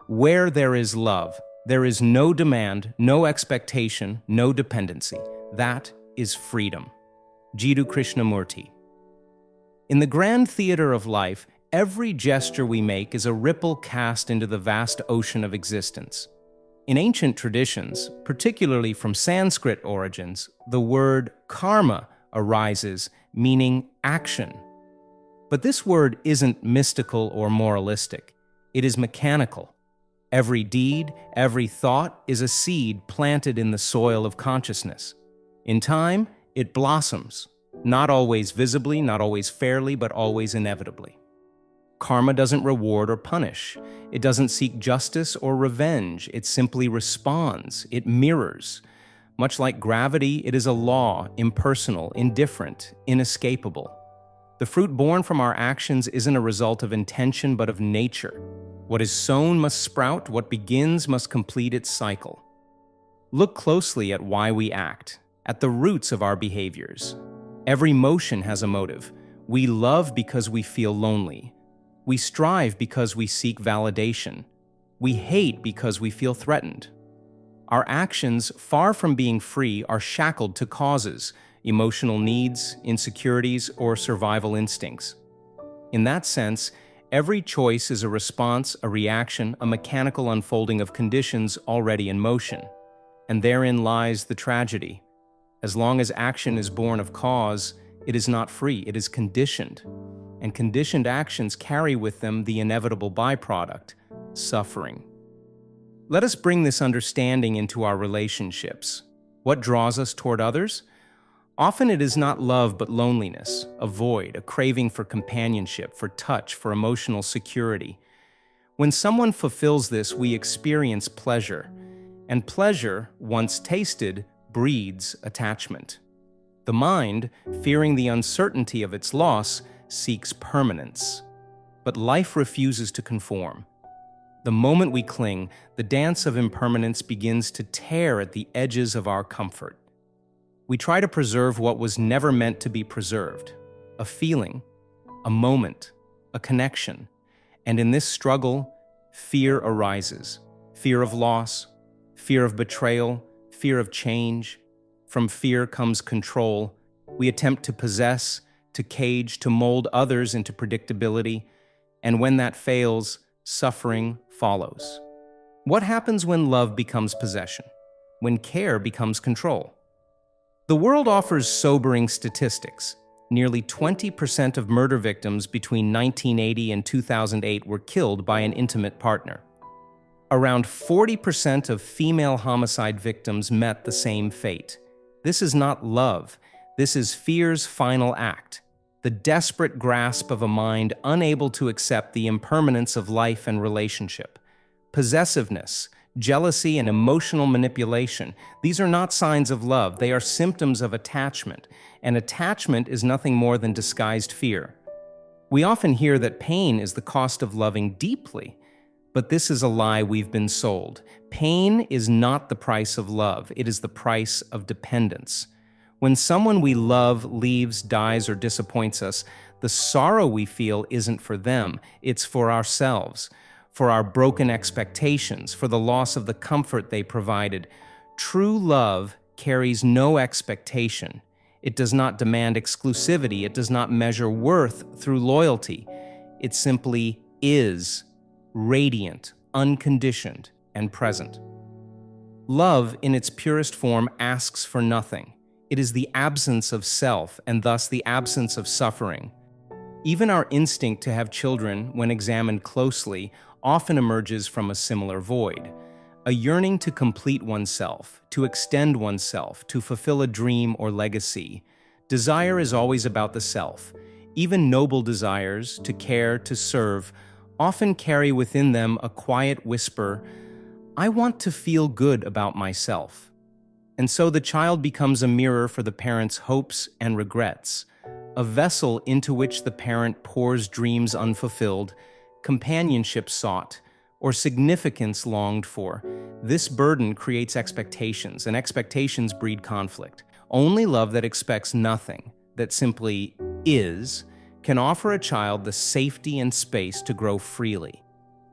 Where there is love, there is no demand, no expectation, no dependency. That is freedom. Jiddu Krishnamurti. In the grand theater of life, every gesture we make is a ripple cast into the vast ocean of existence. In ancient traditions, particularly from Sanskrit origins, the word karma arises, meaning action. But this word isn't mystical or moralistic. It is mechanical. Every deed, every thought is a seed planted in the soil of consciousness. In time, it blossoms, not always visibly, not always fairly, but always inevitably. Karma doesn't reward or punish. It doesn't seek justice or revenge. It simply responds. It mirrors. Much like gravity, it is a law, impersonal, indifferent, inescapable. The fruit born from our actions isn't a result of intention but of nature. What is sown must sprout, what begins must complete its cycle. Look closely at why we act, at the roots of our behaviors. Every motion has a motive. We love because we feel lonely. We strive because we seek validation. We hate because we feel threatened. Our actions, far from being free, are shackled to causes, emotional needs, insecurities, or survival instincts. In that sense, every choice is a response, a reaction, a mechanical unfolding of conditions already in motion. And therein lies the tragedy. As long as action is born of cause, it is not free, it is conditioned. And conditioned actions carry with them the inevitable byproduct, suffering. Let us bring this understanding into our relationships. What draws us toward others? Often it is not love but loneliness, a void, a craving for companionship, for touch, for emotional security. When someone fulfills this, we experience pleasure. And pleasure, once tasted, breeds attachment. The mind, fearing the uncertainty of its loss, seeks permanence. But life refuses to conform. The moment we cling, the dance of impermanence begins to tear at the edges of our comfort. We try to preserve what was never meant to be preserved, a feeling, a moment, a connection. And in this struggle, fear arises. Fear of loss, fear of betrayal, fear of change. From fear comes control. We attempt to possess, to cage, to mold others into predictability. And when that fails, suffering follows. What happens when love becomes possession? When care becomes control? The world offers sobering statistics. Nearly 20% of murder victims between 1980 and 2008 were killed by an intimate partner. Around 40% of female homicide victims met the same fate. This is not love. This is fear's final act, the desperate grasp of a mind unable to accept the impermanence of life and relationship. Possessiveness, jealousy, and emotional manipulation, these are not signs of love, they are symptoms of attachment, and attachment is nothing more than disguised fear. We often hear that pain is the cost of loving deeply, but this is a lie we've been sold. Pain is not the price of love, it is the price of dependence. When someone we love leaves, dies, or disappoints us, the sorrow we feel isn't for them, it's for ourselves, for our broken expectations, for the loss of the comfort they provided. True love carries no expectation. It does not demand exclusivity. It does not measure worth through loyalty. It simply is, radiant, unconditioned, and present. Love, in its purest form, asks for nothing. It is the absence of self, and thus the absence of suffering. Even our instinct to have children, when examined closely, often emerges from a similar void. A yearning to complete oneself, to extend oneself, to fulfill a dream or legacy. Desire is always about the self. Even noble desires, to care, to serve, often carry within them a quiet whisper, "I want to feel good about myself." And so the child becomes a mirror for the parent's hopes and regrets, a vessel into which the parent pours dreams unfulfilled, companionship sought, or significance longed for. This burden creates expectations, and expectations breed conflict. Only love that expects nothing, that simply is, can offer a child the safety and space to grow freely.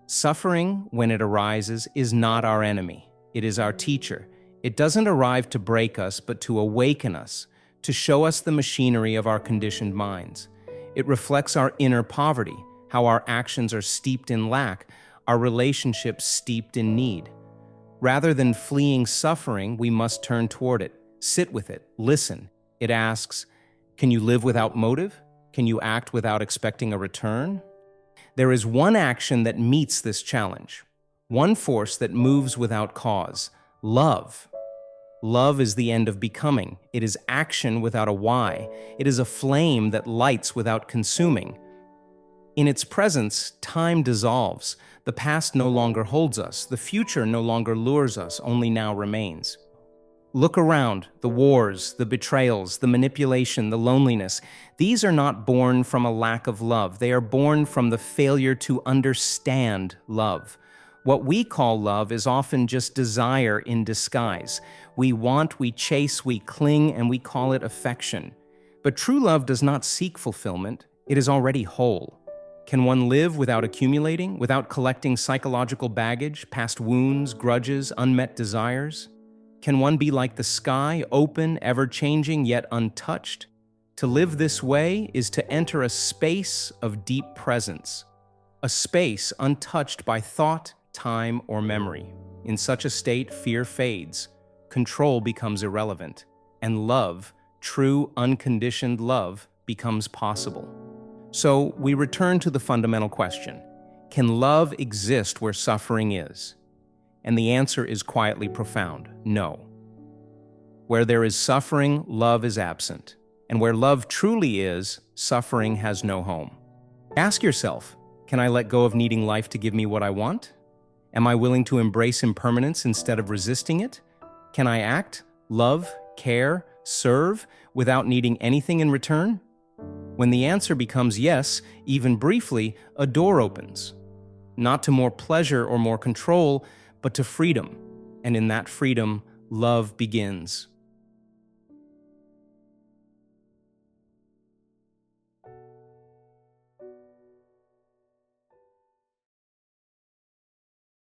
Suffering, when it arises, is not our enemy. It is our teacher. It doesn't arrive to break us, but to awaken us, to show us the machinery of our conditioned minds. It reflects our inner poverty, how our actions are steeped in lack, our relationships steeped in need. Rather than fleeing suffering, we must turn toward it, sit with it, listen. It asks, can you live without motive? Can you act without expecting a return? There is one action that meets this challenge, one force that moves without cause: love. Love is the end of becoming. It is action without a why. It is a flame that lights without consuming. In its presence, time dissolves. The past no longer holds us. The future no longer lures us, only now remains. Look around. The wars, the betrayals, the manipulation, the loneliness. These are not born from a lack of love. They are born from the failure to understand love. What we call love is often just desire in disguise. We want, we chase, we cling, and we call it affection. But true love does not seek fulfillment. It is already whole. Can one live without accumulating, without collecting psychological baggage, past wounds, grudges, unmet desires? Can one be like the sky, open, ever-changing, yet untouched? To live this way is to enter a space of deep presence, a space untouched by thought, time, or memory. In such a state, fear fades, control becomes irrelevant, and love, true, unconditioned love, becomes possible. So we return to the fundamental question: can love exist where suffering is? And the answer is quietly profound: no. Where there is suffering, love is absent. And where love truly is, suffering has no home. Ask yourself, can I let go of needing life to give me what I want? Am I willing to embrace impermanence instead of resisting it? Can I act, love, care, serve without needing anything in return? When the answer becomes yes, even briefly, a door opens. Not to more pleasure or more control, but to freedom. And in that freedom, love begins.